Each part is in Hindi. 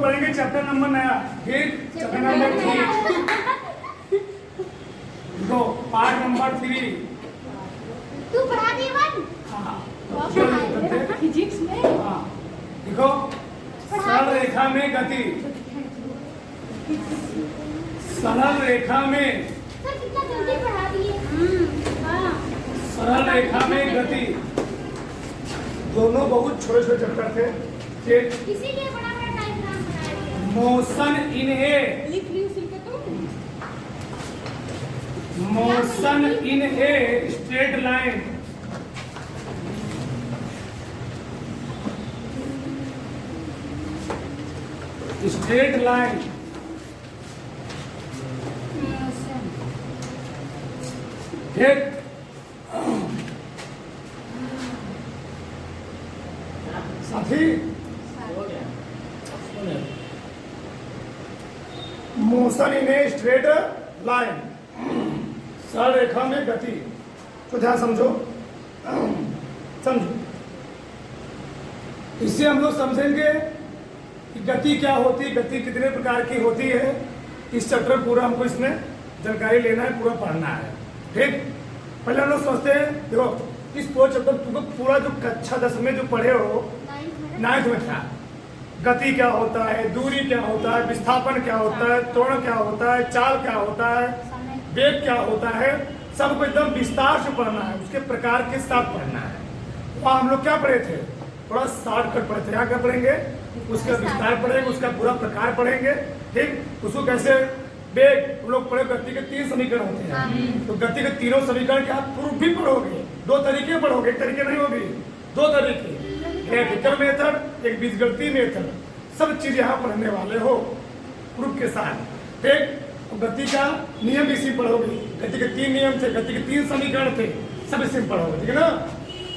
पढ़ेंगे चैप्टर नंबर नया, ठीक, चैप्टर नंबर 3। देखो पार्ट नंबर 3। तू पढ़ा दे वन। हाँ फिजिक्स में। हाँ देखो, सरल रेखा में गति, सरल रेखा में, सर कितना जल्दी पढ़ा दिए। हाँ। सरल रेखा में गति, दोनों बहुत छोटे छोटे चैप्टर थे, ठीक। इसीलिए बड़ा बड़ा डायग्राम बनाया। मोशन इन ए, लिख रही हूँ सिर्फ तुम। Motion in a straight line, straight line, ठीक। साथी motion in a straight line, सरल रेखा में गति, तो ध्यान समझो, समझो। इससे हम लोग समझेंगे कि गति क्या होती है, गति कितने प्रकार की होती है। इस चैप्टर पूरा हमको इसमें जानकारी लेना है, पूरा पढ़ना है, ठीक। पहले हम लोग सोचते हैं, देखो इस पूरा चैप्टर तुमको पूरा जो कक्षा 10 में जो पढ़े हो, 9th में था, गति क्या होता है, दूरी क्या होता है, विस्थापन क्या होता है, त्वरण क्या होता है, चाल क्या होता है, वेग क्या होता है, सबको एकदम विस्तार से पढ़ना है, उसके प्रकार के साथ पढ़ना है। वहाँ हम लोग क्या पढ़े थे, थोड़ा शॉर्टकट पढ़े थे। यहाँ क्या पढ़ेंगे, उसका विस्तार पढ़ेंगे, उसका पूरा प्रकार पढ़ेंगे, ठीक। उसको कैसे, वेग हम लोग पढ़े, गति के 3 समीकरण होते हैं, तो गति के तीनों समीकरण के आप प्रूफ भी पढ़ोगे, 2 तरीके पढ़ोगे, एक तरीके नहीं होगी, 2 तरीके, ग्राफिकल मेथड, एक बीजगणितीय मेथड, सब चीज यहाँ पढ़ने वाले हो प्रूफ के साथ, ठीक। तो गति का नियम इसी पढ़ोगे, गति के 3 नियम थे, गति के 3 समीकरण थे, सब इसी में पढ़ोगे, ठीक है ना।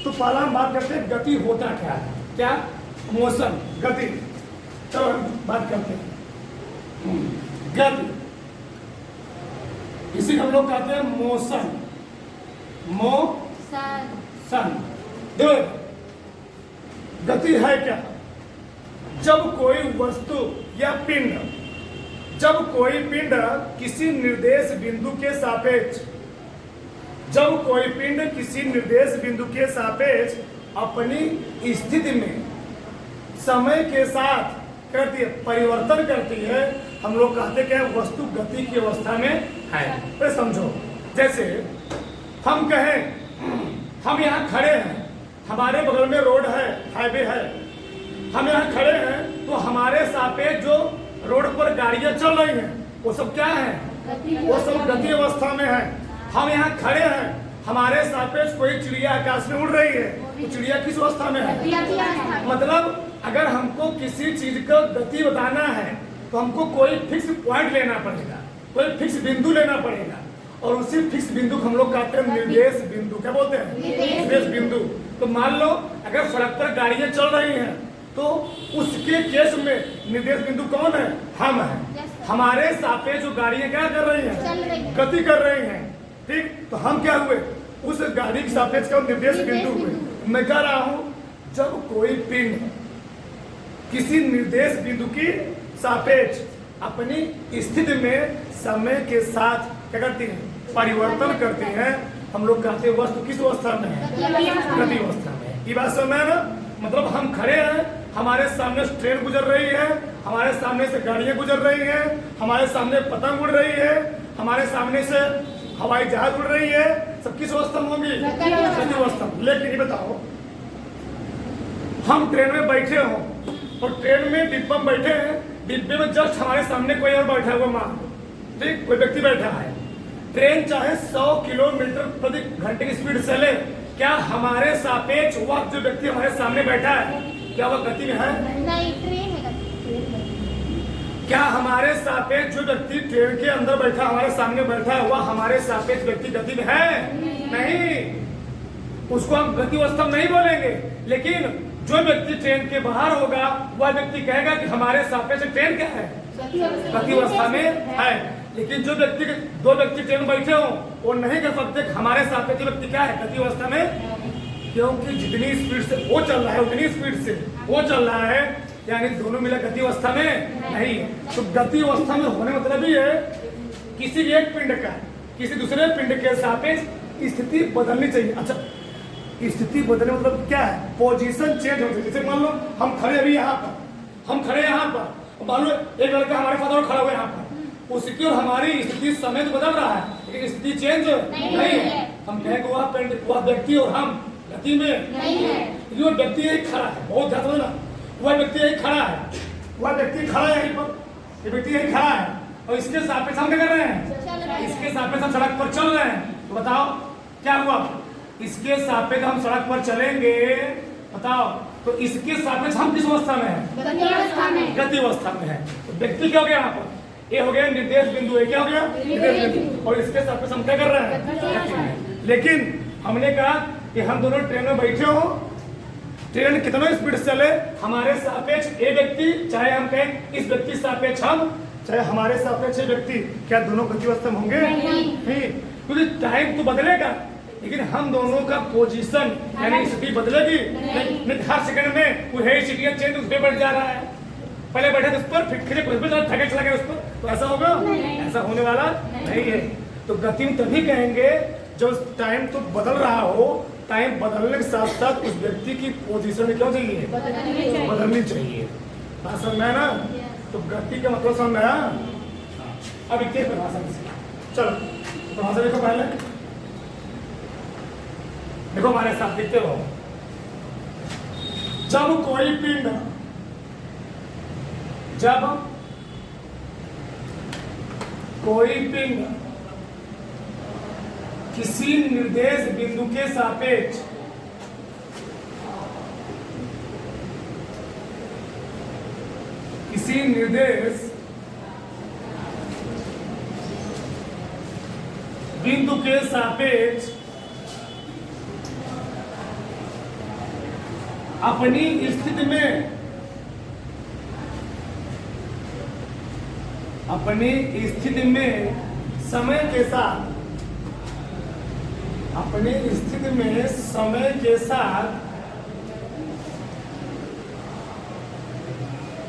तो पहला हम बात करते हैं गति होता क्या है, क्या, मोशन, गति। चलो हम बात करते हैं गति, इसी हम लोग कहते हैं मोशन, मोशन। देखो गति है क्या, जब कोई वस्तु या पिंड, जब कोई पिंड किसी निर्देश बिंदु के सापेक्ष, जब कोई पिंड किसी निर्देश बिंदु के सापेक्ष अपनी स्थिति में समय के साथ करती है, परिवर्तन करती है, हम लोग कहते हैं वस्तु गति की अवस्था में है। तो समझो, जैसे हम कहें हम यहाँ खड़े हैं, हमारे बगल में रोड है, हाईवे है, हम यहाँ खड़े हैं, तो हमारे सापेक्ष जो रोड पर गाड़ियां चल रही हैं वो सब क्या है, वो सब गति अवस्था में है। हम यहाँ खड़े हैं, हमारे सापेक्ष कोई चिड़िया आकाश में उड़ रही है, तो चिड़िया किस अवस्था में है। मतलब अगर हमको किसी चीज का गति बताना है तो हमको कोई फिक्स पॉइंट लेना पड़ेगा, कोई फिक्स बिंदु लेना पड़ेगा, और उसी फिक्स बिंदु को हम लोग कहते हैं निर्देश बिंदु। क्या बोलते हैं, निर्देश बिंदु। तो मान लो अगर सड़क पर गाड़ियां चल रही हैं तो उसके केस में निर्देश बिंदु कौन है, हम हैं। हमारे सापेक्ष जो गाड़ियां क्या कर रही हैं, गति कर रही हैं, ठीक। तो हम क्या हुए, उस गाड़ी के सापेक्ष का निर्देश बिंदु हुए। मैं कह रहा हूं जब कोई पिंड किसी निर्देश बिंदु की सापेक्ष अपनी स्थिति में समय के साथ क्या करती है, परिवर्तन करती है, हम लोग कहते हैं वस्तु किस अवस्था में है, गति अवस्था में। ये बात समझ में है ना। मतलब हम खड़े हैं, हमारे सामने ट्रेन गुजर रही है, हमारे सामने से गाड़ियां गुजर रही हैं, हमारे सामने पतंग उड़ रही है, हमारे सामने से हवाई जहाज उड़ रही है, सब किस अवस्था में होंगी, गति अवस्था में। लेकिन ये बताओ, हम ट्रेन में बैठे हो और ट्रेन में डिब्बा में बैठे हैं, डिब्बे में जस्ट हमारे सामने कोई और बैठा हुआ, मान ठीक कोई व्यक्ति बैठा है, ट्रेन चाहे 100 किलोमीटर प्रति घंटे की स्पीड से चले, क्या हमारे सापेक्ष वह जो व्यक्ति हमारे सामने बैठा है क्या वह गति में है, नहीं, ट्रेन है गति। क्या हमारे सापेक्ष जो व्यक्ति ट्रेन के अंदर बैठा हमारे सामने बैठा है वह हमारे सापेक्ष व्यक्ति गति में है, नहीं, उसको हम गति अवस्था नहीं बोलेंगे। लेकिन जो व्यक्ति ट्रेन के बाहर होगा वह व्यक्ति कहेगा कि हमारे सापेक्ष ट्रेन क्या है, गति अवस्था में है। लेकिन जो व्यक्ति, 2 व्यक्ति ट्रेन बैठे हो वो नहीं कह सकते हमारे सापेक्ष व्यक्ति क्या है, गति अवस्था में, क्योंकि जितनी स्पीड से वो चल रहा है उतनी स्पीड से वो चल रहा है। यानी दोनों मिला गति अवस्था में नहीं है। तो गति अवस्था में होने मतलब ही है किसी एक पिंड का किसी दूसरे पिंड के सापेक्ष स्थिति बदलनी चाहिए। अच्छा, स्थिति बदलने मतलब क्या है? पोजीशन चेंज होती है। जैसे मान लो हम खड़े अभी यहाँ पर, हम खड़े यहाँ पर, मान लो एक लड़का हमारे साथ और खड़ा हुआ यहाँ पर, उसकी और हमारी स्थिति समय तो बदल रहा है लेकिन स्थिति चेंज नहीं है। हम कहें कि वह व्यक्ति और हम गति में नहीं है। वो व्यक्ति यही खड़ा है, बहुत ध्यान समझना, वह व्यक्ति यही खड़ा है, वह व्यक्ति खड़ा है यहीं पर, ये व्यक्ति यही खड़ा है और इसके सापेक्ष हम क्या कर रहे हैं? इसके सापेक्ष हम सड़क पर चल रहे हैं। तो बताओ क्या हुआ? इसके सापेक्ष हम सड़क पर चलेंगे, बताओ, तो इसके सापेक्ष हम किस अवस्था में हैं? गति अवस्था में है। तो व्यक्ति क्या हो गया यहाँ पर? ये हो गया निर्देश बिंदु, ये क्या हो गया? निर्देश बिंदु। और इसके सापेक्ष हम क्या कर रहे हैं? लेकिन हमने कहा कि हम दोनों ट्रेन में बैठे हो, ट्रेन कितना स्पीड से चले, हमारे सापेक्ष एक व्यक्ति, चाहे हम कहें इस व्यक्ति सापेक्ष हम, चाहे हमारे सापेक्ष व्यक्ति, क्या दोनों गति अवस्था में होंगे? नहीं, क्योंकि टाइम तो बदलेगा लेकिन हम दोनों का पोजीशन यानी स्थिति बदलेगी नहीं। हर सेकंड में वो है स्थिति चेंज उस पर बढ़ जा रहा है। पहले बैठे उस पर, फिर थके चला गया उस पर, तो ऐसा होगा? ऐसा होने वाला नहीं है। तो गति में तभी कहेंगे जब टाइम तो बदल रहा हो, टाइम बदलने के साथ साथ उस व्यक्ति की पोजीशन क्या चाहिए? बदलनी चाहिए। बात समझ में आया ना? तो गति का मतलब समझ में आया? अब इतने परिभाषा चलो परिभाषा देखो, पहले देखो हमारे साथ लिखते हो। जब कोई पिंड, जब कोई पिंड किसी निर्देश बिंदु के सापेक्ष किसी निर्देश बिंदु के सापेक्ष अपनी स्थिति में समय के साथ अपनी स्थिति में समय के साथ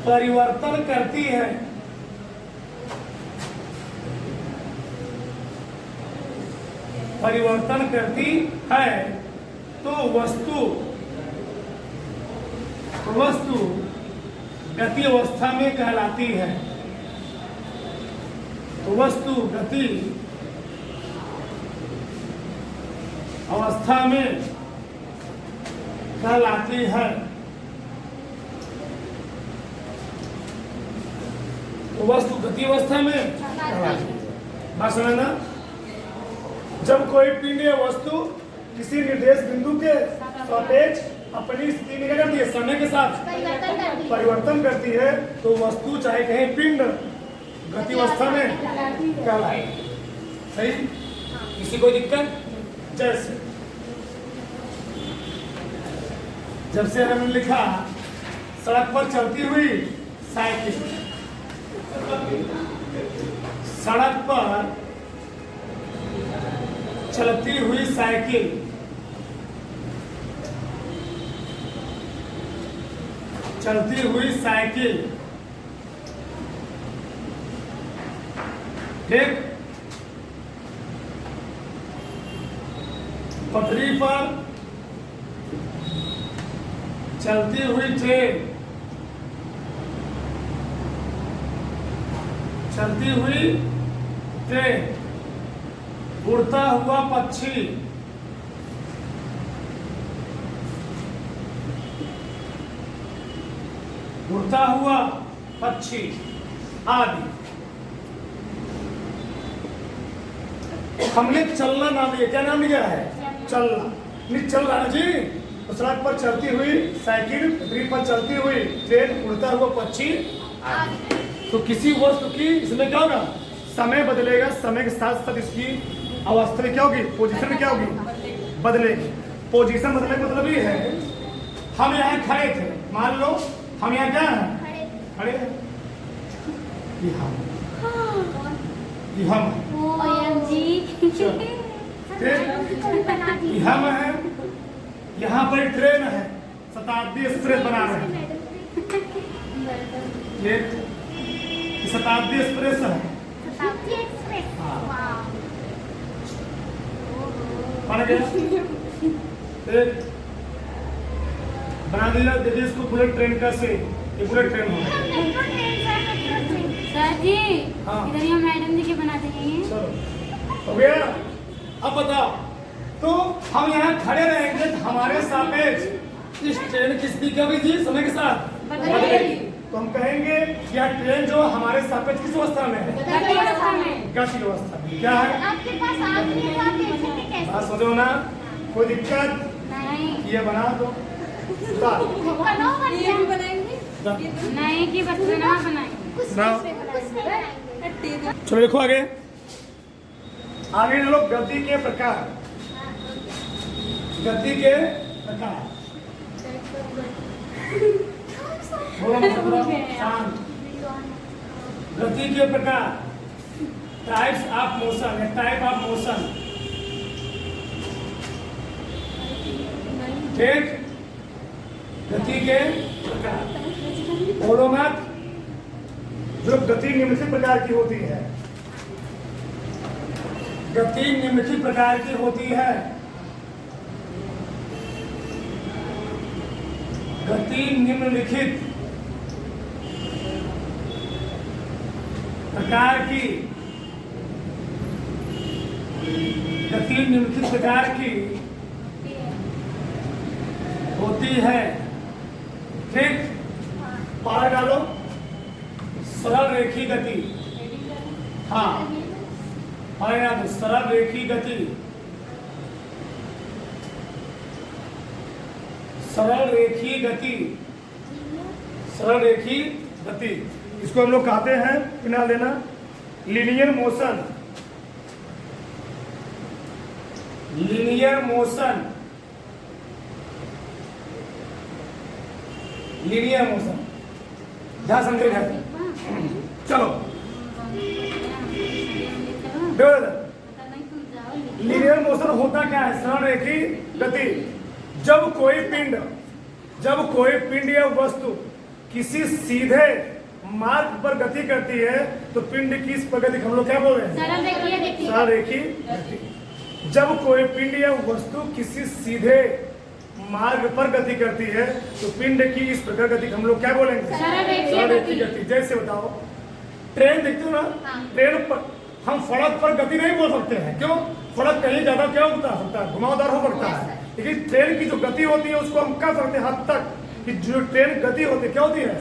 परिवर्तन करती है, परिवर्तन करती है तो वस्तु गति अवस्था में कहलाती है। तो वस्तु गति अवस्था में कहलाती है। तो वस्तु गति अवस्था में कहलाती है। बात समझना? जब कोई पिंड या वस्तु किसी निर्देश बिंदु के सापेक्ष अपनी स्थिति में क्या करती है? समय के साथ परिवर्तन करती है तो वस्तु चाहे कहें पिंड गति अवस्था में कहलाए। सही? किसी कोई दिक्कत? जैसे जब से हमने लिखा सड़क पर चलती हुई साइकिल, सड़क पर चलती हुई साइकिल, चलती हुई साइकिल, ठीक? पटरी पर चलती हुई ट्रेन, चलती हुई ट्रेन, उड़ता हुआ पक्षी, उड़ता हुआ पक्षी आदि। हमने चलना नाम लिया, क्या नाम लिया है? चलना। नहीं चल रहा है जी, तो सड़क पर चलती हुई साइकिल, पटरी पर चलती हुई ट्रेन, उड़ता हुआ पक्षी आदि। तो किसी वस्तु की इसमें क्या होगा? समय बदलेगा, समय के साथ साथ इसकी अवस्था में क्या होगी? पोजीशन में क्या होगी? बदलेगी। पोजीशन बदलने का मतलब ये है, हम यहाँ खड़े थे, मान लो हम यहाँ क्या हैं? खड़े हैं। ये हम हम है, यहाँ पर ट्रेन है, शताब्दी एक्सप्रेस बना रहे हैं। एक शताब्दी एक्सप्रेस है। शताब्दी एक्सप्रेस। हाँ। वाह। पढ़ गया। एक बना दिया, देखिए इसको बुलेट ट्रेन का से ये बुलेट ट्रेन होगा। Metro train sir, metro train. Sir जी हाँ। इधर ही मैडम जी के बना देंगे। चलो हो गया। अब बताओ, तो हम यहाँ खड़े रहेंगे तो हमारे सापेक्ष इस ट्रेन की स्थिति क्या होगी जी समय के साथ बदलेगी। तो हम कहेंगे यह ट्रेन जो हमारे सापेक्ष किस अवस्था में है? गति अवस्था में। गति अवस्था में। क्या है? आपके पास आदमी है, आप देखेंगे कैसे? बात समझो ना, कोई दिक्कत? नहीं ये बना दो। उतार। बनाओ मत ये भी बनाएंगे नहीं कि बस ना बनाएंगे। कुछ ना। कुछ नहीं बनाएंगे। चलो देखो आगे। आगे लोग गति के प्रकार। गति के प्रकार। बोलो मतलब शांत। गति के प्रकार, types of motion, type of motion. ठीक, गति के प्रकार। बोलो मत। जो गति निम्नलिखित प्रकार की होती है, गति निम्नलिखित प्रकार की होती है। गति निम्नलिखित प्रकार की, गति निम्नलिखित प्रकार की होती है। ठीक, पार डालो। सरल रेखी गति। हाँ, पार डालो। सरल रेखी गति, सरल रेखी गति, सरल रेखी गति। इसको हम लोग कहते हैं, बिना लेना, linear motion. Linear motion, linear motion. ध्यान समझे घर। चलो लीनियर मोशन होता क्या है? सरल रेखी गति। जब कोई पिंड या वस्तु किसी सीधे मार्ग पर गति करती है तो पिंड की इस प्रगति को हम लोग क्या बोल रहे हैं? सरल रेखीय गति। सरल रेखी गति। जब कोई पिंड या वस्तु किसी सीधे मार्ग पर गति करती है तो पिंड की इस प्रकार गति को हम लोग क्या बोलेंगे? सरल रेखीय सरल रेखी गति। गति। जैसे बताओ, ट्रेन देखते हो ना, ट्रेन पर हम सड़क पर गति नहीं बोल सकते हैं। क्यों? सड़क कहीं ज्यादा क्या होता है, घुमावदार हो सकता है। लेकिन ट्रेन की जो गति होती है उसको हम कह सकते हैं हद तक कि जो ट्रेन गति होती है क्या होती है?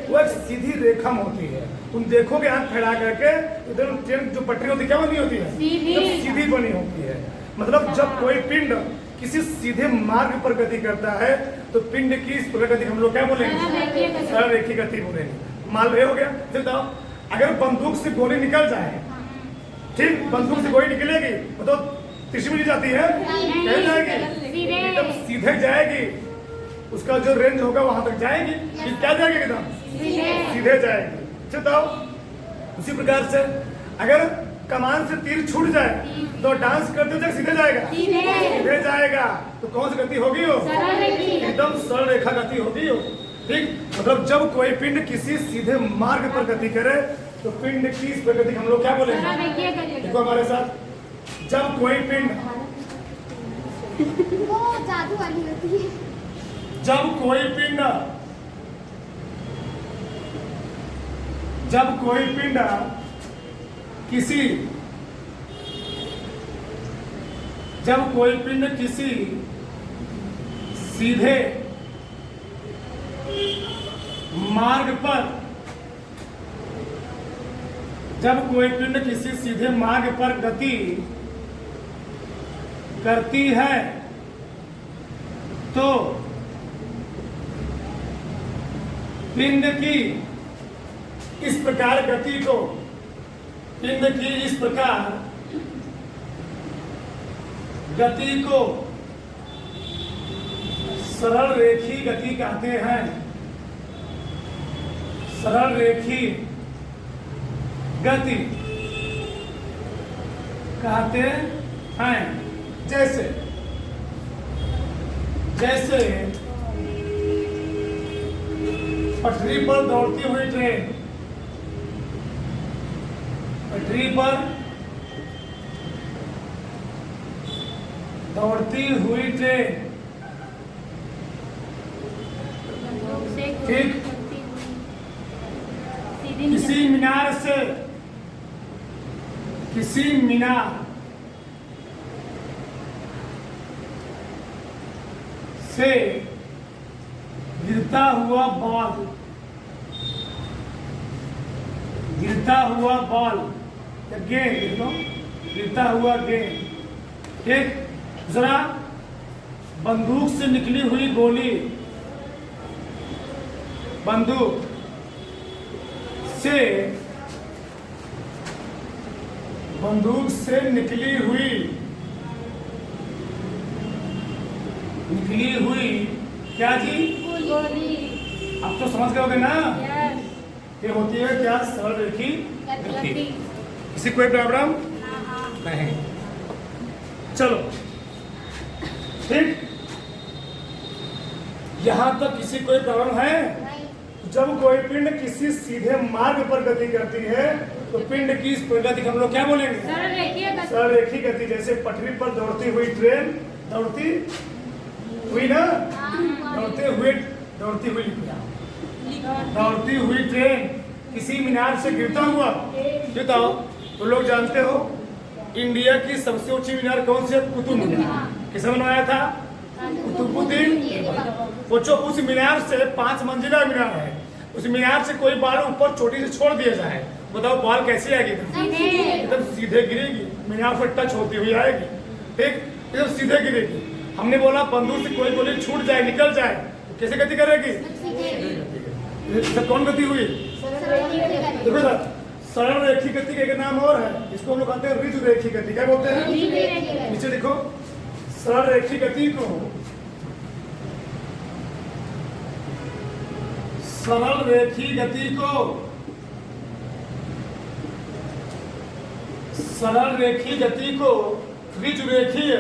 वो एक सीधी रेखा में होती है। तुम देखोगे हाथ फैला करके, इधर ट्रेन जो पटरी होती है क्या बनी होती है? सीधी। सीधी बनी होती है। मतलब जब कोई पिंड किसी सीधे मार्ग पर गति करता है तो पिंड की इस प्रकार गति हम लोग क्या बोलेंगे? सरल रेखी गति बोलेंगे। मान लो हो गया। फिर बताओ, अगर बंदूक से गोली निकल जाए, ठीक, बंदूक से गोली निकलेगी तो तिरछी भी जाती है, कहीं जाएगी, एकदम सीधे जाएगी। उसका जो रेंज होगा वहां तक जाएगी। फिर क्या जाएगी? एकदम सीधे जाएगी। बताओ, उसी प्रकार से अगर कमान से तीर छूट जाए तो डांस करते हुए सीधे जाएगा, सीधे जाएगा। तो कौन सी गति होगी? हो एकदम सरल रेखा गति होगी। हो ठीक, मतलब जब कोई पिंड किसी सीधे मार्ग पर गति करे तो पिंड की इस प्रगति हम लोग क्या बोलेंगे? देखो हमारे साथ, जब कोई पिंड, वो जादू वाली होती है। जब कोई पिंड किसी सीधे मार्ग पर, जब कोई पिंड किसी सीधे मार्ग पर गति करती है तो पिंड की इस प्रकार गति को, पिंड की इस प्रकार गति को सरल रेखी गति कहते हैं। सरल रेखी गति कहते हैं। जैसे पटरी पर दौड़ती हुई ट्रेन, पटरी पर दौड़ती हुई ट्रेन, ठीक। किसी मीनार से, किसी मीनार से गिरता हुआ बॉल, गिरता हुआ बॉल या गेंद, लिख लो, गिरता हुआ गेंद, ठीक। दूसरा, बंदूक से निकली हुई गोली, बंदूक से, बंदूक से निकली हुई क्या जी? गोली। अब तो समझ गए होगे ना, यस। ये होती है क्या? सरल रेखी गति। गति। किसी कोई प्रॉब्लम हाँ। नहीं? चलो, ठीक। यहां तक किसी कोई प्रॉब्लम है? नहीं। जब कोई पिंड किसी सीधे मार्ग पर गति करती है तो पिंड की इस गति को हम लोग क्या बोलेंगे? सरल रेखीय गति। सरल रेखी गति। जैसे पटरी पर दौड़ती हुई ट्रेन, दौड़ती हुई ना, दौड़ती हुई दौड़ती हुई ट्रेन किसी मीनार से गिरता हुआ। बताओ, तो लोग जानते हो इंडिया की सबसे ऊंची मीनार कौन सी है? कुतुब मीनार। किसने बनवाया था? कुतुबुद्दीन। सोचो, उस मीनार से 5 मंजिला मीनार है, उस मीनार से कोई बाल ऊपर चोटी से छोड़ दिया जाए, बताओ बाल कैसी आएगी? एकदम सीधे गिरेगी, मीनार पर टच होती हुई आएगी, ठीक, एकदम सीधे गिरेगी। हमने बोला बंदूक से कोई गोली छूट जाए, निकल जाए, तो कैसे गति करेगी? इससे कौन गति हुई? देखो सर, सरल रेखी गति का एक नाम और है, इसको हम लोग कहते हैं ऋजु रेखी गति। क्या बोलते हैं? नीचे देखो, सरल रेखी गति को, सरल रेखी गति को, सरल रेखी गति को ऋजुरेखीय,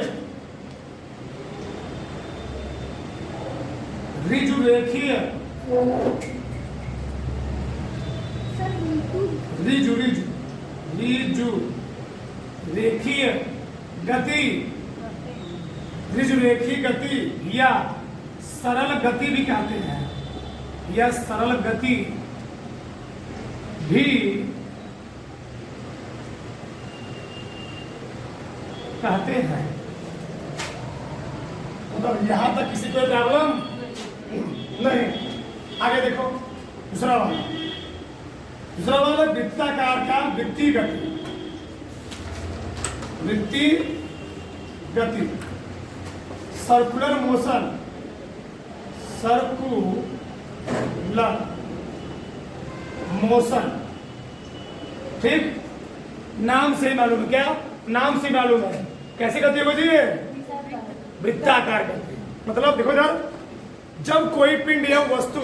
ऋजुरेखीय, ऋजु ऋजु ऋजु रेखीय गति, ऋजुरेखी गति या सरल गति भी कहते हैं, या सरल गति भी कहते हैं। मतलब यहां तक किसी कोई प्रॉब्लम नहीं? आगे देखो, दूसरा वाला, दूसरा वाला वृत्ताकार का वृत्तीय गति, वृत्तीय गति, सर्कुलर मोशन, सर्कुलर मोशन, ठीक। नाम से मालूम है, क्या नाम से मालूम है? कैसी गति होगी जी? वृत्ताकार गति। मतलब देखो यार, जब कोई पिंड या वस्तु,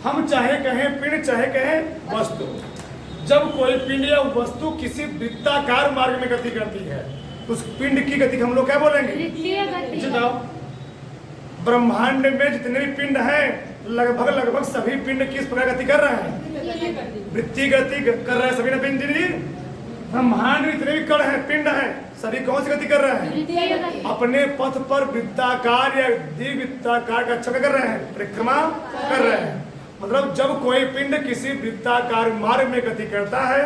हम चाहे कहें पिंड चाहे कहें वस्तु, जब कोई पिंड या वस्तु किसी वृत्ताकार मार्ग में गति करती है उस पिंड की गति हम लोग क्या बोलेंगे? बताओ, ब्रह्मांड में जितने भी पिंड हैं लगभग सभी पिंड किस प्रकार गति कर रहे हैं? वृत्तीय गति कर रहे हैं सभी ना पिंड जी। ब्रह्मांड में जितने भी कण हैं, पिंड हैं, सभी कौन सी गति कर रहे हैं? अपने पथ पर वृत्ताकार या द्विवृत्ताकार का चक्र कर रहे हैं, परिक्रमा कर रहे हैं। मतलब जब कोई पिंड किसी वृत्ताकार मार्ग में गति करता है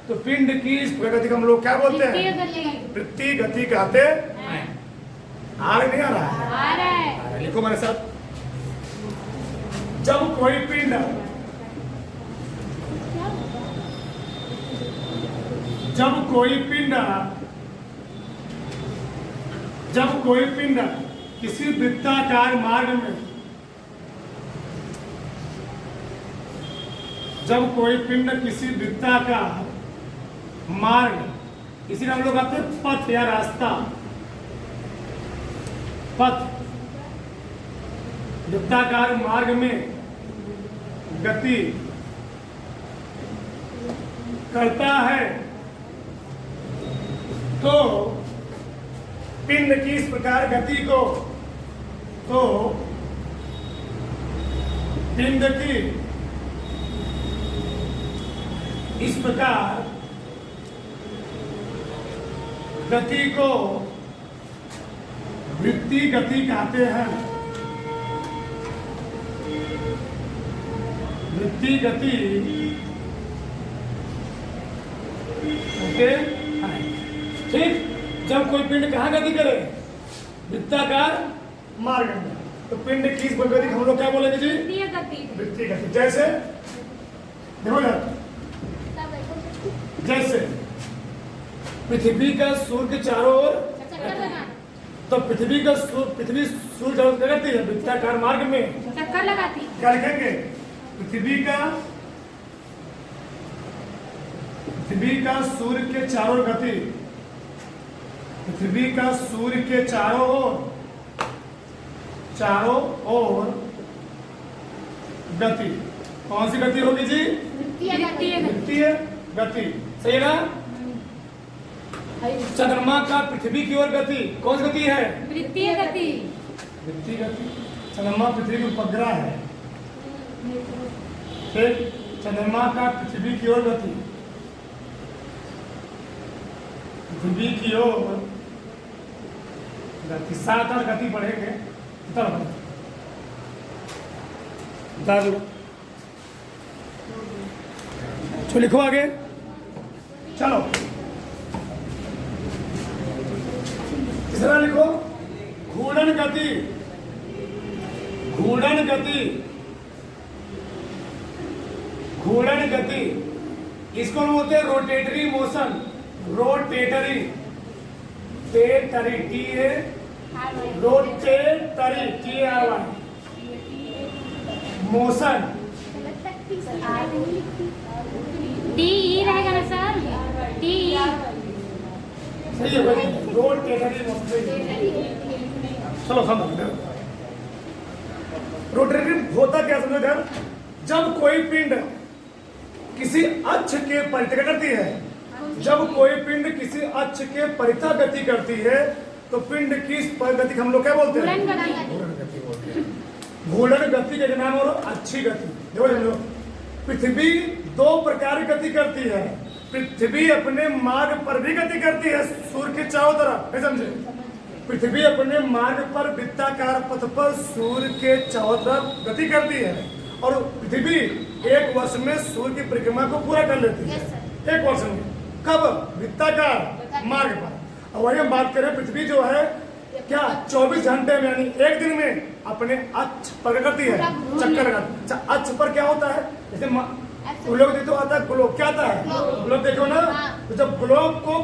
तो पिंड की इस गति को हम लोग क्या बोलते हैं? वृत्तीय गति कहते हैं। आगे नहीं आ रहा है? आ रहा है। लिखो मेरे साथ, जब कोई पिंड, जब कोई पिंड किसी वृत्ताकार मार्ग में, जब कोई पिंड किसी वृत्ताकार मार्ग, इसी हम लोग कहते हैं पथ या रास्ता, पथ, वृत्ताकार मार्ग में गति करता है तो पिंड की इस प्रकार गति को, तो पिंड की इस प्रकार गति को वृत्ति गति कहते हैं। वृत्ति गति ओके ठीक। जब कोई पिंड कहाँ गति करे? वृत्ताकार मार्ग में। तो पिंड की इस गति हम लोग क्या बोलेंगे जी? वृत्तीय गति। वृत्तीय गति। जैसे देखो ना, जैसे पृथ्वी का सूर्य के चारों ओर, तो पृथ्वी सूर्य चारों ओर क्या करती है? वृत्ताकार मार्ग में चक्कर लगाती। क्या लिखेंगे? पृथ्वी का सूर्य के चारों ओर गति। पृथ्वी का सूर्य के चारों ओर गति। कौन सी गति होगी जी? वृत्तीय गति। सही है ना? चंद्रमा का पृथ्वी की ओर गति कौन सी गति है? वृत्तीय गति। वृत्तीय गति। चंद्रमा पृथ्वी की उपग्रह है। ठीक। चंद्रमा का पृथ्वी की ओर गति, पृथ्वी की ओर गति। 7 और गति बढ़ेंगे तो लिखो आगे। चलो तीसरा लिखो, घूर्णन गति। घूर्णन गति, घूर्णन गति इसको हम बोलते हैं रोटेटरी मोशन। रोटेटरी, टेटरी, T A rotatory, T A R Y, motion. T E रहेगा ना सर? टी ई सही है भाई, रोटेटरी मोशन। चलो समझ। रोटेटरी होता क्या समझो यार? जब कोई पिंड किसी अक्ष के परितः करती है, जब कोई पिंड किसी अक्ष के परितः गति करती है तो पिंड की इस गति हम लोग क्या बोलते हैं? घूर्णन गति बोलते हैं। घूर्णन गति का नाम और अच्छी गति। देखो पृथ्वी 2 प्रकार की गति करती है। पृथ्वी अपने मार्ग पर भी गति करती है सूर्य के चारों तरफ, नहीं समझे? पृथ्वी अपने मार्ग पर वृत्ताकार पथ पर सूर्य के चारों तरफ गति करती है और पृथ्वी 1 वर्ष में सूर्य की परिक्रमा को पूरा कर लेती है। 1 वर्ष में। कब? वृत्ताकार मार्ग पर। और वही हम बात करें, पृथ्वी जो है क्या 24 घंटे में यानी 1 दिन में अपने अक्ष पर करती है, चक्कर लगाती है। अक्ष पर क्या होता है? जैसे ग्लोब देखो आता है, ग्लोब क्या आता है? ग्लोब देखो ना, तो जब ग्लोब को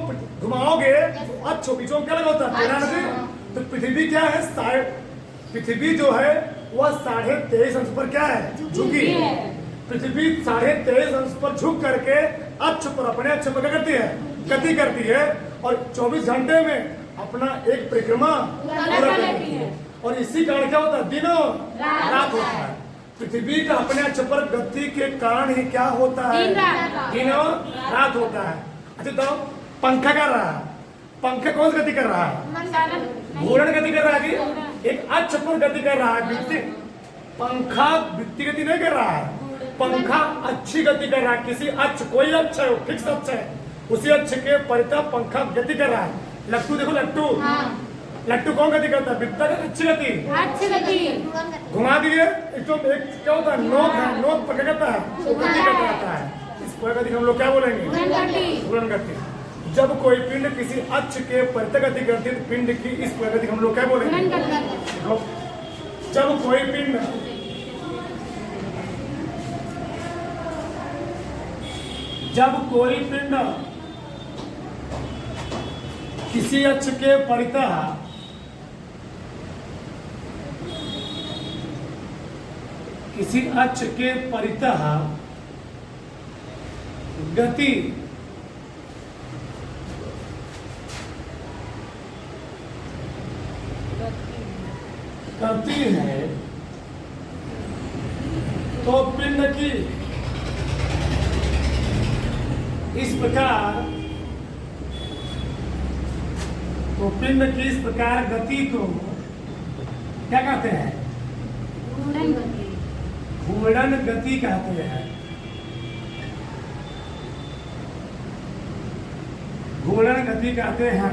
घुमाओगे अक्ष बीचों क्या लगा होता है? तो पृथ्वी क्या है? पृथ्वी जो है वह 23.5 अंश पर क्या है? झुकी है। पृथ्वी 23.5 अंश पर झुक करके अक्ष पर, अपने अक्ष पर क्या करती है? गति करती है और 24 घंटे में अपना एक परिक्रमा पूरा करती है। और इसी कारण क्या होता है? दिनों रात होता है। पृथ्वी का अपने अक्ष पर गति के कारण ही क्या होता है? दिनों रात होता है। अच्छा तो पंखा कर रहा है, पंखा कौन सी गति कर रहा है? घूर्णन गति कर रहा है कि एक अक्ष पर गति कर रहा है? वृत्ति। पंखा वृत्ति गति नहीं कर रहा है, पंखा अच्छी गति कर रहा है। किसी अक्ष, कोई अक्ष है, फिक्स अक्ष है, उसी अक्ष के परितः पंखा गति कर रहा है। लट्टू देखो, लट्टू लट्टू कौन गति करता है? वृत्ता का अच्छी गति। घुमा दिए इसको, एक क्या होता है? नोक है, नोक पर क्या करता है? गति करता रहता है। इस गति हम लोग क्या बोलेंगे? घूर्णन गति। जब कोई पिंड किसी अक्ष के परितः गति करती है तो पिंड की इस गति हम लोग क्या बोलेंगे? जब कोई पिंड किसी अक्ष के परितः गति करती है तो पिंड की इस प्रकार गति को क्या कहते हैं? घूर्णन गति कहते हैं। घूर्णन गति कहते हैं।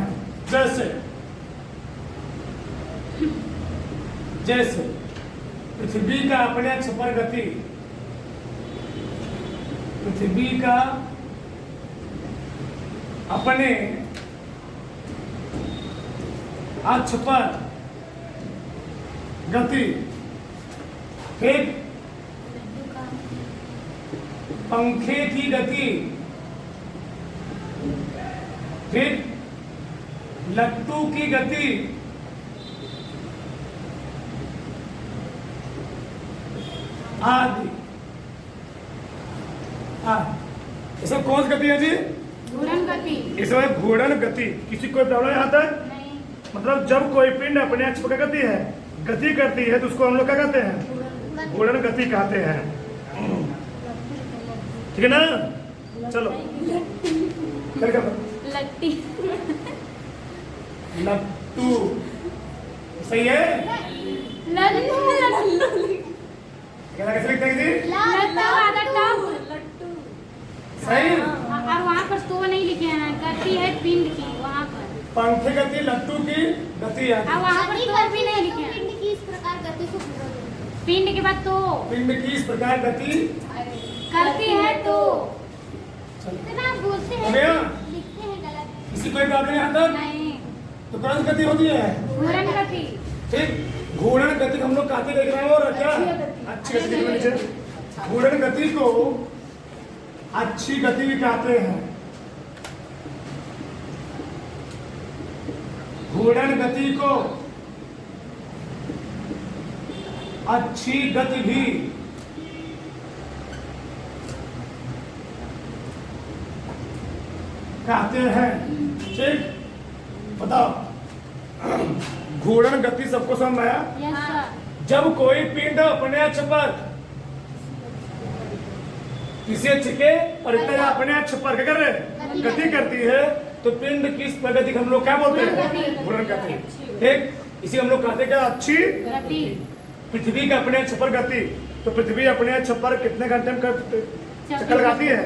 जैसे पृथ्वी का अपने अक्ष पर गति, पृथ्वी का अपने अक्ष पर गति, ठीक, पंखे की गति, ठीक, लट्टू की गति, आदि। इसमें कौन सी गति है जी? घूर्णन गति। इसमें घूर्णन गति। किसी कोई प्रॉब्लम यहाँ तक? नहीं। मतलब जब कोई पिंड अपने अक्ष पर गति करती है तो उसको हम लोग क्या कहते हैं? घूर्णन गति कहते हैं। ठीक है ना? चलो लट्टी। लट्टू सही है? क्या कैसे लिखते हैं जी? सही। और वहाँ पर तो नहीं लिखे हैं, गति है पिंड की वहाँ पर। पंखे गति, लट्टू की गति है। और वहाँ पर तो भी नहीं लिखे हैं। पिंड की इस प्रकार गति को पिंड के बाद तो पिंड की इस प्रकार गति करती है तो इतना बोलते हैं, भैया लिखते हैं गलत। किसी कोई प्रॉब्लम यहाँ तक? नहीं। तो कौन सी गति होती है? घूर्णन गति। ठीक, घूर्णन गति हम लोग कहते देख रहे हैं। और क्या अच्छी गति के नीचे घूर्णन गति को अच्छी गति भी कहते हैं। घूर्णन गति को अच्छी गति भी कहते हैं। ठीक, बताओ घूर्णन गति सबको समझ में आया? Yes sir. जब कोई पिंड अपने अक्ष पर किसी अक्ष के परितः या अपने अक्ष पर क्या कर रहे हैं? गति करती है तो पिंड की इस प्रगति को हम लोग क्या बोलते हैं? घूर्णन गति। ठीक, इसी हम लोग कहते हैं क्या? अच्छी गति। पृथ्वी का अपने अक्ष पर गति। तो पृथ्वी अपने अक्ष पर कितने घंटे में चक्कर लगाती है?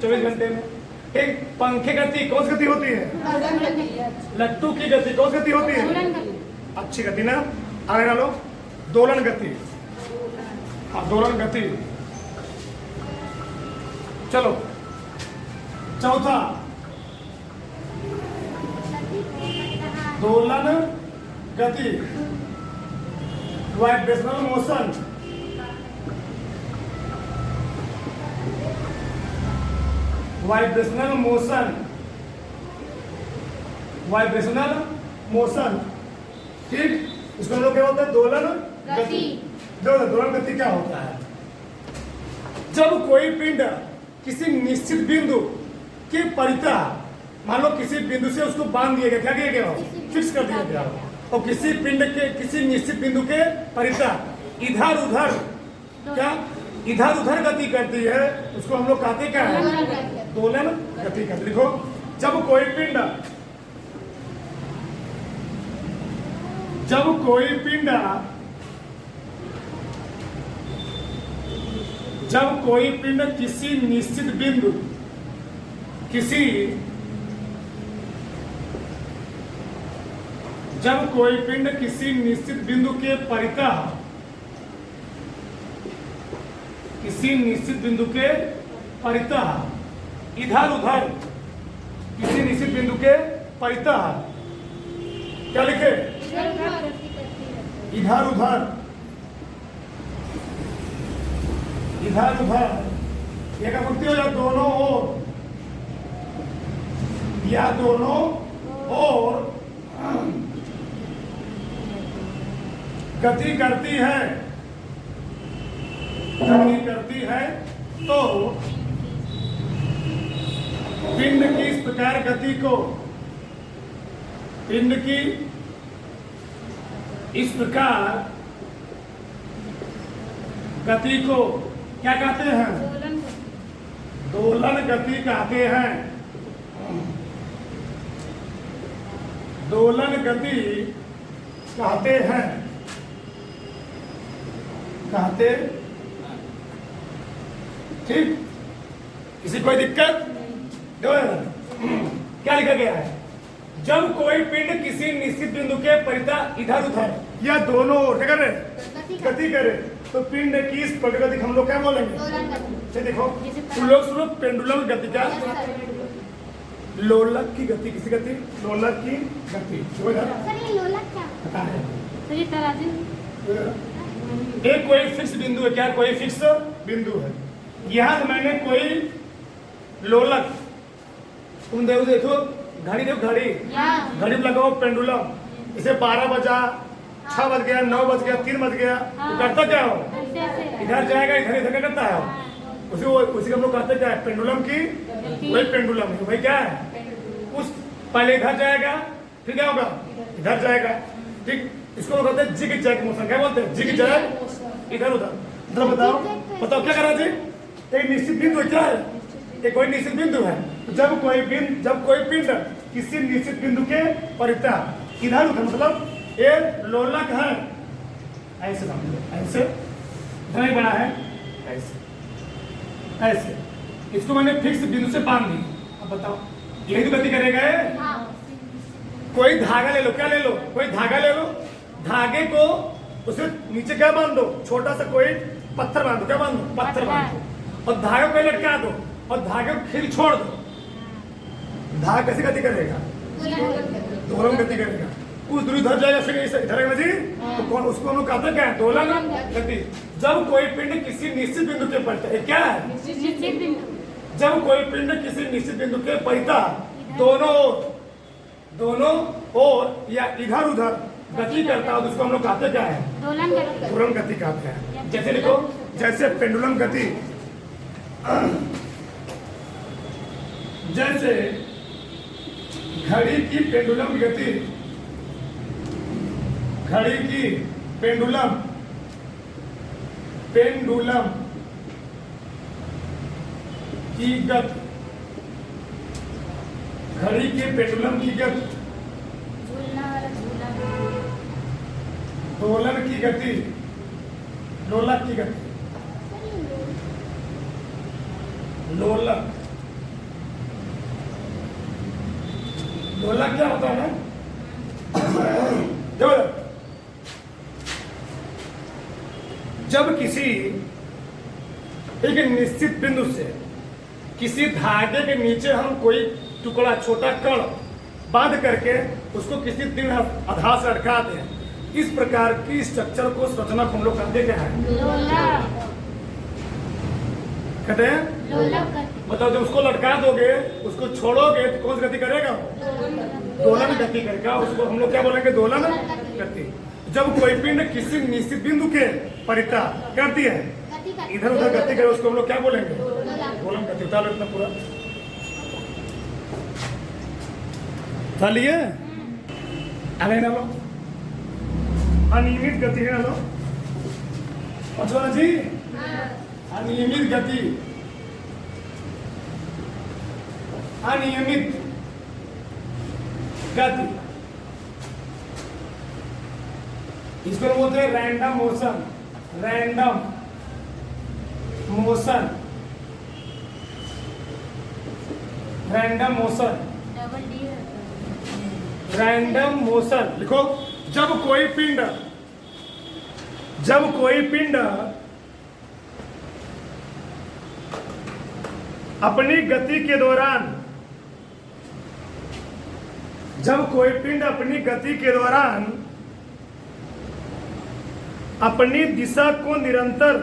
24 घंटे में। ठीक, पंखे गति कौन सी गति होती है? लट्टू की गति कौन सी गति होती है? घूर्णन गति। अच्छी गति ना। आगे डालो दोलन गति। हाँ, दोलन गति। चलो चौथा दोलन गति, vibrational motion. Vibrational motion, vibrational motion. ठीक, इसको हम लोग क्या होता है? दोलन गति। दोलन गति क्या होता है? जब कोई पिंड किसी निश्चित बिंदु के परितः, मान लो किसी बिंदु से उसको बांध दिया गया, क्या किया गया? फिक्स कर दिया गया। और किसी पिंड के किसी निश्चित बिंदु के परितः इधर उधर क्या इधर उधर गति करती है, उसको हम लोग कहते क्या है? दोलन गति कहते। लिखो, जब कोई पिंड किसी निश्चित बिंदु किसी निश्चित बिंदु के परितः, किसी निश्चित बिंदु के परितः इधर उधर, किसी निश्चित बिंदु के परितः क्या लिखे? इधर उधर, इधर उधर एक मुक्ति हो, या दोनों ओर, या दोनों ओर गति करती है, तो पिंड की इस प्रकार गति को, पिंड की इस प्रकार गति को क्या कहते हैं? दोलन गति कहते हैं। दोलन गति कहते हैं, ठीक। किसी कोई दिक्कत? क्या लिखा गया है? जब कोई पिंड किसी निश्चित बिंदु के परितः इधर उधर या दोनों ओर क्या कर रहे? गति करे तो पिंड की इस प्रगति हम लोग क्या बोलेंगे? दोलन गति। ये देखो तुम लोग सुनो, पेंडुलम गति क्या? लोलक की गति। किसी गति? लोलक की गति। सर ये लोलक क्या? पता है? तो ये तराजू एक कोई फिक्स बिंदु है। क्या? कोई फिक्स बिंदु है। यहाँ मैंने कोई लोलक, तुम देखो घड़ी, देखो घड़ी, घड़ी में लगाओ पेंडुलम, इसे 12 बजा, 6 बज गया, 9 बज गया, 3 बज गया, तो करता क्या हो? इधर जाएगा, इधर इधर क्या करता है? उसी हम लोग कहते क्या है? पेंडुलम की वही पेंडुलम है। वही क्या है? उस पहले इधर जाएगा, फिर क्या होगा? इधर जाएगा। ठीक, इसको लोग कहते हैं जिग जैग मोशन। क्या बोलते हैं? जिग जैग, इधर उधर। इधर बताओ क्या करा जी? एक निश्चित बिंदु क्या है? एक कोई निश्चित बिंदु है। जब कोई पिंड किसी निश्चित बिंदु के परितः इधर उधर, मतलब ये लोलक है, ऐसे ऐसे इधर ही बना है, ऐसे ऐसे, इसको मैंने फिक्स बिंदु से बांध दी। अब बताओ यही तो गति करेगा ये? कोई धागा ले लो। क्या ले लो? कोई धागा ले लो, धागे को उसे नीचे क्या बांध दो? छोटा सा कोई पत्थर बांध दो। क्या बांध दो? पत्थर बांध दो, और धागे को लटका दो, और धागे को खींच छोड़ दो। धागा कैसे गति करेगा? दोलन गति करेगा। कुछ दूर इधर जाएगा, फिर इधर आएगा जी, तो कौन? उसको हम लोग कहते हैं क्या? दोलन गति। जब कोई पिंड किसी निश्चित बिंदु के परितः, क्या है? निश्चित बिंदु। जब कोई पिंड किसी निश्चित बिंदु के परितः दोनों ओर या इधर उधर गति करता है, तो उसको हम लोग कहते क्या है? दोलन गति। दोलन गति कहते हैं। जैसे देखो, जैसे पेंडुलम गति, जैसे घड़ी की पेंडुलम गति, घड़ी की पेंडुलम की गति, घड़ी के पेंडुलम की गति, झूलना वाला झूला। दोलन की गति, लोलक की गति, लोलक क्या होता है ना? जब किसी एक निश्चित बिंदु से किसी धागे के नीचे हम कोई टुकड़ा, छोटा कण बांध करके उसको किसी दिन आधार से अटकाते हैं, इस प्रकार की स्ट्रक्चर को, संरचना को हम लोग कहते क्या है? कहते हैं लोलक गति। बताओ, जब उसको लटका दोगे, उसको छोड़ोगे, तो कौन सी गति करेगा? दोलन गति करेगा। उसको हम लोग क्या बोलेंगे? दोलन गति। जब कोई पिंड किसी निश्चित बिंदु के परितः करती है, इधर उधर गति करे, उसको हम लोग क्या बोलेंगे? दोलन गति। उतारो इतना पूरा था लिए आगे ना लो, अनियमित गति है ना लो। अच्छा जी, अनियमित गति, अनियमित गति, इसको बोलते हैं random motion. Random motion, random motion, double D. Random motion लिखो। जब कोई पिंड अपनी गति के दौरान, जब कोई पिंड अपनी गति के दौरान अपनी दिशा को निरंतर,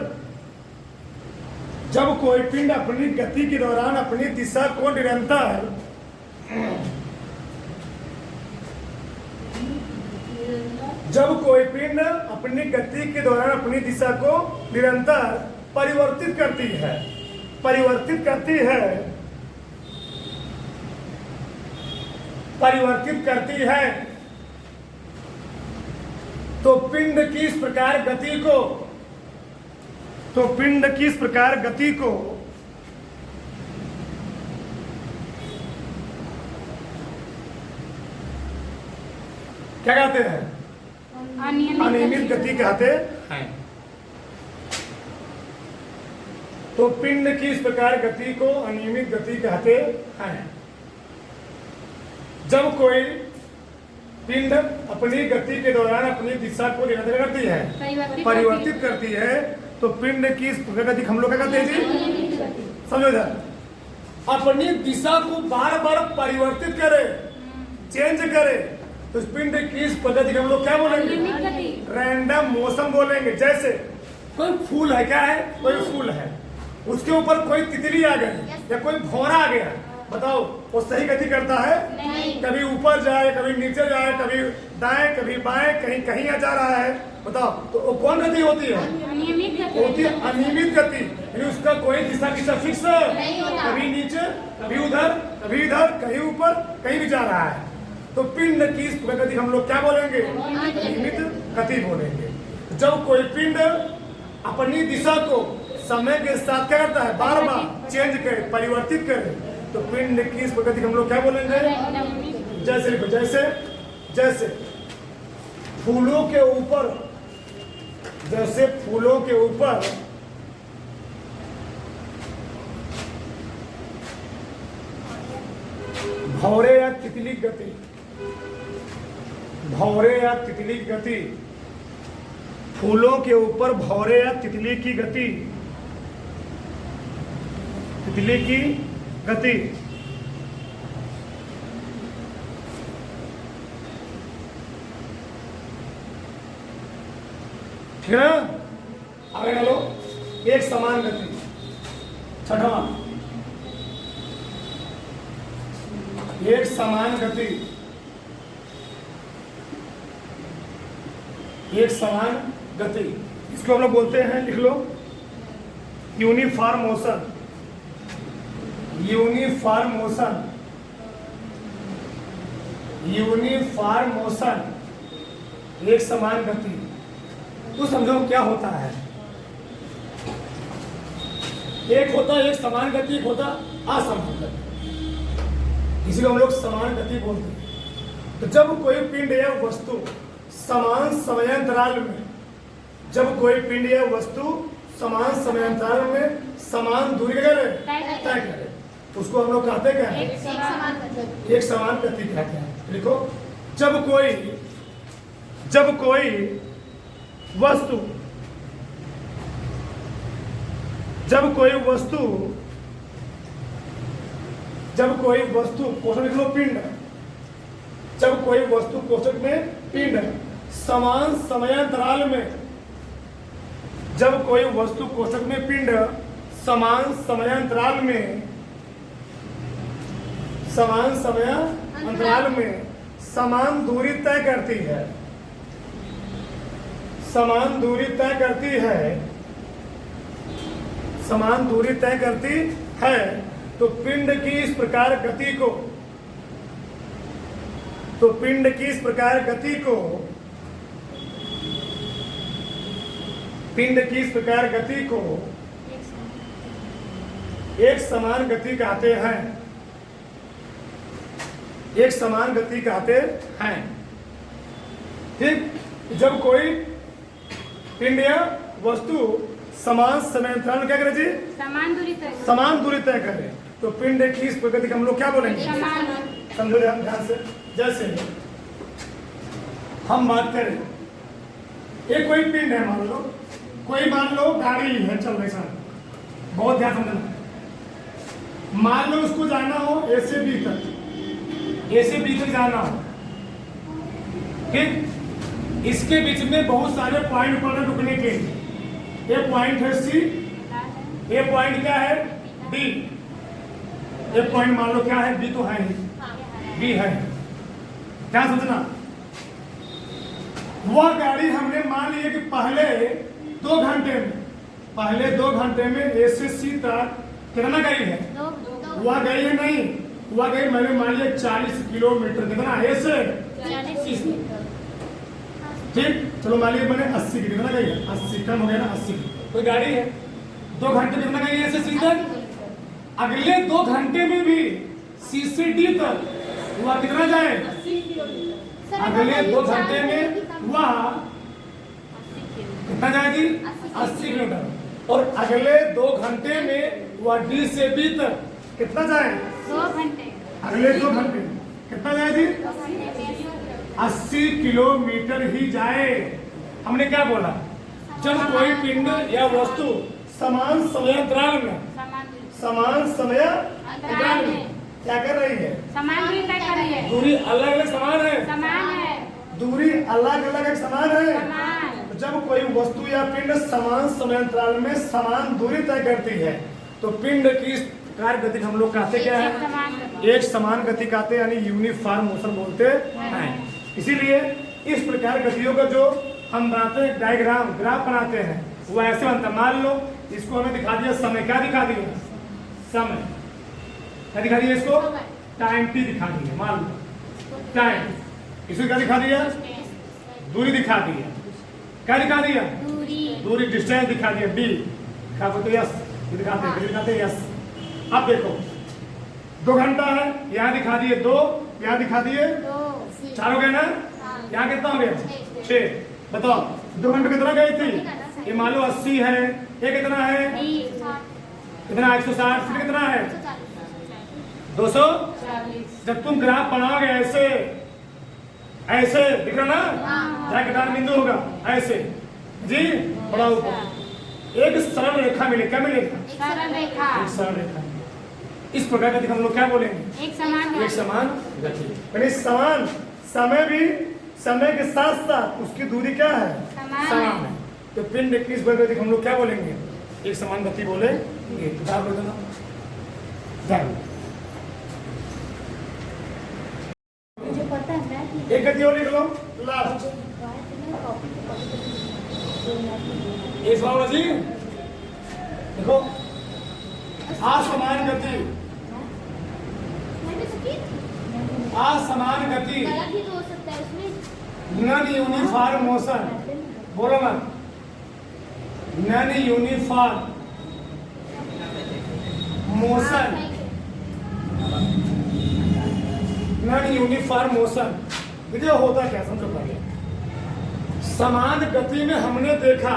जब कोई पिंड अपनी गति के दौरान अपनी दिशा को निरंतर जब कोई पिंड अपनी गति के दौरान अपनी दिशा को निरंतर परिवर्तित करती है, परिवर्तित करती है, तो पिंड की इस प्रकार गति को क्या कहते हैं? अनियमित गति कहते हैं। तो पिंड की इस प्रकार गति को अनियमित गति कहते हैं। जब कोई पिंड अपनी गति के दौरान अपनी दिशा को निरंतर करती है, परिवर्तित करती है, तो पिंड की इस गति हम लोग क्या कहते हैं जी? समझो जरा, अपनी दिशा को बार बार परिवर्तित करे, चेंज करे, तो इस पिंड की इस पद्धति को हम लोग क्या बोलेंगे? रैंडम मोशन बोलेंगे। जैसे कोई फूल है, क्या है? कोई फूल है, उसके ऊपर कोई तितली आ गई या कोई भौरा आ गया, बताओ वो सही गति करता है? नहीं। कभी ऊपर जाए, कभी नीचे जाए, कभी दाएं, कभी बाएं, कहीं कहीं जा रहा है, बताओ तो वो कौन गति होती है? अनियमित गति होती है अनियमित गति, यानी उसका कोई दिशा किसा फिक्स नहीं होता। कभी नीचे, कभी उधर, कभी इधर, कहीं ऊपर, कहीं भी जा रहा है। तो पिंड की इस गति हम लोग क्या बोलेंगे? अनियमित गति बोलेंगे। जब कोई पिंड अपनी दिशा को समय के साथ क्या करता है? बार बार चेंज करे, परिवर्तित करे, तो पिंड की इस गति हम लोग क्या बोलेंगे? जैसे लिखो, जैसे जैसे फूलों के ऊपर, जैसे फूलों के ऊपर भौरे या तितली गति, भौरे या तितली गति, फूलों के ऊपर भौरे या तितली की गति, तितली की गति ठीक है। आगे चलो, एक समान गति, छठवां, एक समान गति, एक समान गति, इसको हम लोग बोलते हैं, लिख लो, uniform motion, uniform motion, uniform motion, एक समान गति। तो समझो क्या होता है, एक होता है एक समान गति, एक होता असमान गति, इसीलिए हम लोग समान गति बोलते हैं। तो जब कोई पिंड या वस्तु समान समयांतराल में, जब कोई पिंड या वस्तु समान समयांतराल में समान दूरी करे, तय करे, तो उसको हम लोग कहते क्या है? एक समान गति कहते हैं। लिखो, जब कोई वस्तु, जब कोई वस्तु कोष्ठक लिख लो, पिंड, जब कोई वस्तु कोष्ठक में पिंड समान समयांतराल में, जब कोई वस्तु कोष्ठक में पिंड समान समयांतराल में, समान समयांतराल में समान दूरी तय करती है, समान दूरी तय करती है, समान दूरी तय करती है, तो पिंड की इस प्रकार गति को, तो पिंड की इस प्रकार गति को, पिंड की इस प्रकार गति को एक समान गति कहते हैं, एक समान गति कहते हैं। ठीक, जब कोई पिंड या वस्तु समान समयांतराल क्या करे जी? समान दूरी तय करे, तो पिंड की इस प्रगति को हम लोग क्या बोलेंगे? समझो ध्यान से। जैसे हम बात करें, एक कोई पिंड है, मान लो कोई, मान लो गाड़ी है चल रही सर, बहुत ध्यान समझना। मान लो उसको जाना हो ए से बी तक, ए से बी तक जाना हो, ठीक, इसके बीच में बहुत सारे पॉइंट पड़े रुकने के लिए। ये पॉइंट है सी, ये पॉइंट क्या है? डी, ये पॉइंट मान लो क्या है? बी तो है ही, बी है। क्या सोचना, वह गाड़ी हमने मान लिया कि पहले 2 घंटे में, पहले 2 घंटे में ए से सी तक कितना गई है? वह गई है नहीं, वह गई मैंने मान लिया 40 किलोमीटर। कितना? ए से सी। ठीक, चलो मान लिया मैंने 80 की, कितना गई है? 80, कम हो गया ना 80। कोई गाड़ी है 2 घंटे में कितना गई है? से सी तक। अगले 2 घंटे में भी सी से डी तक वह कितना जाए? अगले 2 घंटे में वह कितना जाएगी? 80 किलोमीटर। और अगले 2 घंटे में वह डी से बी तक कितना जाए? 2 घंटे। अगले 2 घंटे कितना जाए जी? 80 किलोमीटर ही जाए। हमने क्या बोला? जब कोई पिंड या वस्तु समान समयांतराल में क्या कर रही है? समान दूरी तय कर रही है। दूरी अलग अलग समान है। समान है। दूरी अलग अलग समान है। समान। जब कोई वस्तु या पिंड समान समयांतराल में समान दूरी तय करती है तो पिंड की इस प्रकार गति हम लोग कहते क्या है? एक समान गति कहते हैं, यानी यूनिफॉर्म मोशन बोलते हैं। इसीलिए इस प्रकार गतियों का जो हम बनाते हैं डायग्राम, ग्राफ बनाते हैं, वो ऐसे बनता। मान लो इसको हमें दिखा दिया समय, क्या दिखा दिया? समय। क्या दिखा दिया इसको? टाइम टी दिखा दिया। मान लो टाइम, इसको क्या दिखा दिया? दूरी दिखा दिया। क्या दिखा दिया? दूरी डिस्टेंस दिखा दिया। डी क्या बोलते? यस दिखाते हैं यस। अब देखो 2 घंटा है, यहाँ दिखा दिए 2, यहाँ दिखा दिए 4 हो गए ना? यहाँ कितना हो गया? 6। बताओ 2 घंटे कितना गई थी? ये मान लो 80 है, ये कितना है? कितना? 160। फिर कितना है? 200। जब तुम ग्राफ बनाओगे ऐसे ऐसे दिख रहा ना, जहाँ कटान बिंदु होगा ऐसे जी, बड़ा ऊपर एक सरल रेखा मिलेगी। क्या मिलेगा? सरल रेखा। एक सरल रेखा। इस प्रकार गति हम लोग क्या बोलेंगे? एक समान गति। यानी समान समय भी समय के साथ साथ उसकी दूरी क्या है? समान है। तो पिंड की इस गति हम लोग क्या बोलेंगे? एक समान गति बोलेंगे। मुझे पता है एक गति और लिख लो लास्ट। इस बाबा जी देखो, असमान गति, असमान गति, नॉन यूनिफॉर्म मोशन। बोलो मत, non uniform motion, non uniform motion. देखिए होता क्या, समझो पहले। समान गति में हमने देखा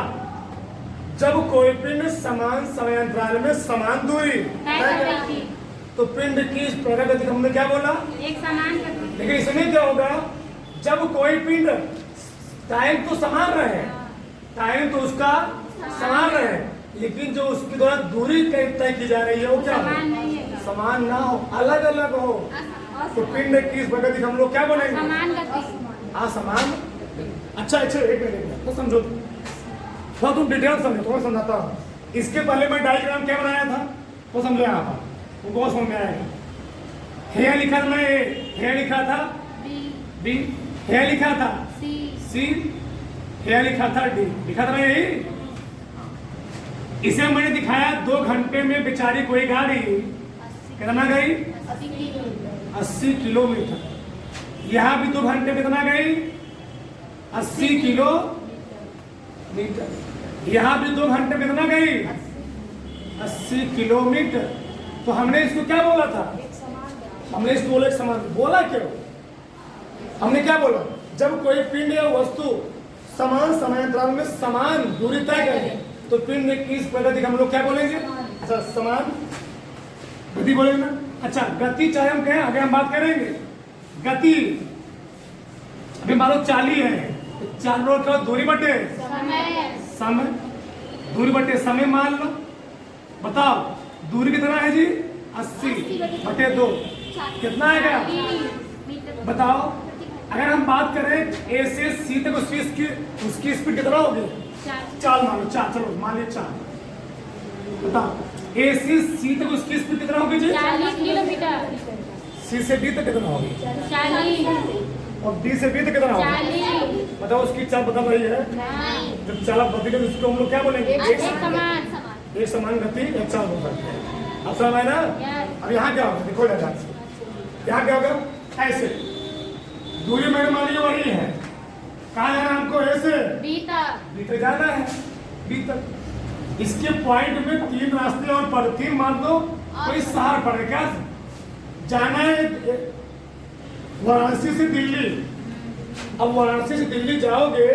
जब कोई पिंड समान समयांतराल में समान दूरी तय करती, तो पिंड की इस प्रकार गति हमने क्या बोला? एक समान गति। लेकिन इसमें क्या होगा? जब कोई पिंड, टाइम तो समान रहे, टाइम तो उसका समान रहे, लेकिन जो उसके द्वारा दूरी तय की जा रही है वो क्या हो? समान ना हो, अलग अलग हो। तो पिंड की इस गति हम लोग क्या बोलेंगे? समान गति। असमान। अच्छा एक मिनट तो समझो, थोड़ा तुम डिटेल समझो, थोड़ा समझाता हूँ। इसके पहले मैं डायग्राम क्या बनाया था वो समझे आप, वो बहुत समझ में आएगा। हेयर लिखा था मैं, हेयर लिखा था बी, हेयर लिखा था सी, हेयर लिखा था डी, लिखा था यही। इसे मैंने दिखाया 2 घंटे में बेचारी कोई गाड़ी कितना गई? 80 किलोमीटर। यहाँ भी 2 घंटे में कितना गई? 80 किलोमीटर। यहाँ भी 2 घंटे में कितना गई? 80 किलोमीटर। तो हमने इसको क्या बोला था? हमने इसको बोला समान। बोला क्यों? हमने क्या बोला? जब कोई पिंड या वस्तु समान समयांतराल में समान दूरी तय करे तो पिंड की इस प्रगति हम लोग क्या बोलेंगे? अच्छा, समान गति बोलेंगे ना। अच्छा, गति चाहे हम कहें, आगे हम बात करेंगे। गति अभी मान लो 40 है, 4 रोड का दूरी बटे समय, दूरी बटे समय मान लो। बताओ दूरी कितना है जी? 80 बटे 2 कितना आएगा? बताओ। अगर हम बात करें ए से सी तक उसकी स्पीड कितना होगी? 4 मान लो, 4 चलो मान लिया 4। बताओ ए से सी तक उसकी स्पीड कितना होगी जी? 40 किलोमीटर। सी से डी तक कितना होगी? 40। और डी से बी तक कितना होगी? 40। बताओ उसकी चाल बदल रही है। जब चाल बदलेगी तो उसको हम लोग क्या बोलेंगे? एक समान गति एक चाल होगा। अब समझ आया ना? अब यहाँ क्या होगा? देखो ध्यान से, यहाँ क्या होगा? ऐसे दूरी मैंने मानी वही है। कहाँ जाना हमको? ऐसे बी तक जाना है, बी तक। इसके पॉइंट में 3 रास्ते और पर 3 मान दो, कोई शहर पड़े क्या जाना है? वाराणसी से दिल्ली। अब वाराणसी से दिल्ली जाओगे,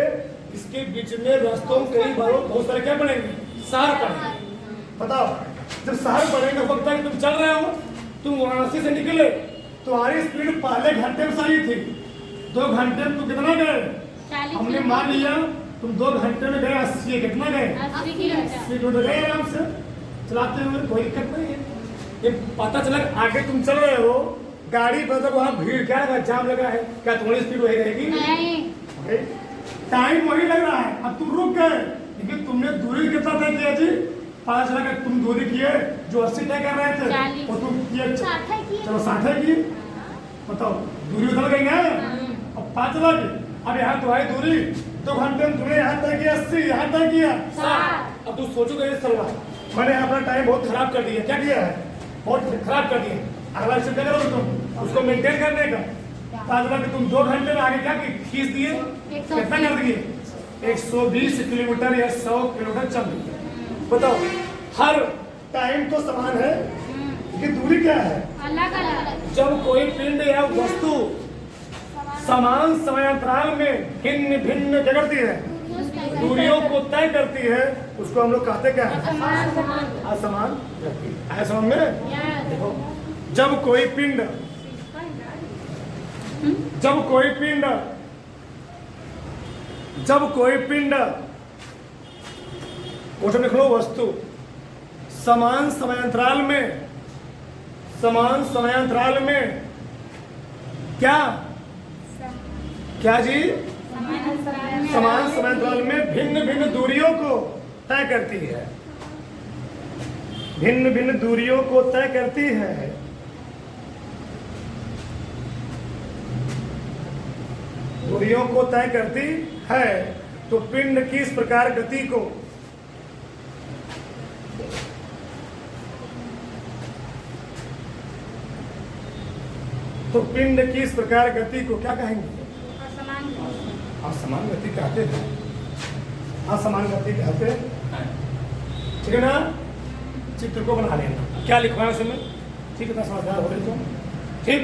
इसके बीच में रास्तों कई बार बहुत सारे क्या पड़ेंगे? शहर पड़ेंगे। बताओ जब शहर पड़ेंगे वक्त तक तुम चल रहे हो, तुम वाराणसी से निकले तुम्हारी स्पीड पहले घंटे में सही थी, 2 घंटे में तुम कितना गए? 40 हमने मान लिया तुम 2 घंटे में गए 80, कितना गए? 80 किलोमीटर। 80 किलोमीटर गए आराम से चलाते हुए, कोई दिक्कत नहीं है। ये पता चला कि आगे तुम चल रहे हो, गाड़ी पर तो वहाँ भीड़ क्या लगा, जाम लगा है, क्या तुम्हारी स्पीड वही रहेगी? नहीं, टाइम वही लग रहा है, अब तुम रुक गए, लेकिन तुमने दूरी कितना तय किया जी? पता चला कि तुम दूरी किए जो 80 तय कर रहे थे 40 और तुम किए 60 किए। चलो 60 किए, बताओ दूरी उधर गई ना। अब पता चला कि अब यहाँ तुम्हारी दूरी 2 घंटे में तुमने यहाँ तय किया 80, यहाँ तय किया 60। अब तुम सोचो ये सलवा मैंने अपना टाइम बहुत खराब कर दिया, क्या किया है? बहुत खराब कर दिया। अगला स्टेप क्या करोगे तुम? उसको मेंटेन करने का। पता चला कि तुम 2 घंटे में आगे क्या खींच दिए, कितना कर दिए? 120 किलोमीटर या 100 किलोमीटर चल दिए। बताओ, हर टाइम तो समान है, लेकिन दूरी क्या है? अलग अलग। जब कोई पिंड या वस्तु समान समयांतराल में भिन्न भिन्न क्या करती है? दूरियों को तय करती है, उसको हम लोग कहते क्या है? असमान गति। आया समझ में? देखो, जब कोई पिंड क्वेश्चन लिख लो, वस्तु समान समयांतराल में क्या जी? समान समयांतराल में भिन्न भिन्न दूरियों को तय करती है, भिन्न भिन्न दूरियों को तय करती है। दूरियों को तय करती है, तो पिंड की इस प्रकार गति को क्या कहेंगे? असमान गति कहते हैं, असमान गति कहते हैं। ठीक है ना? चित्र को बना लेना, क्या लिखवाना उसमें, ठीक है? समझदार हो रही तुम, ठीक।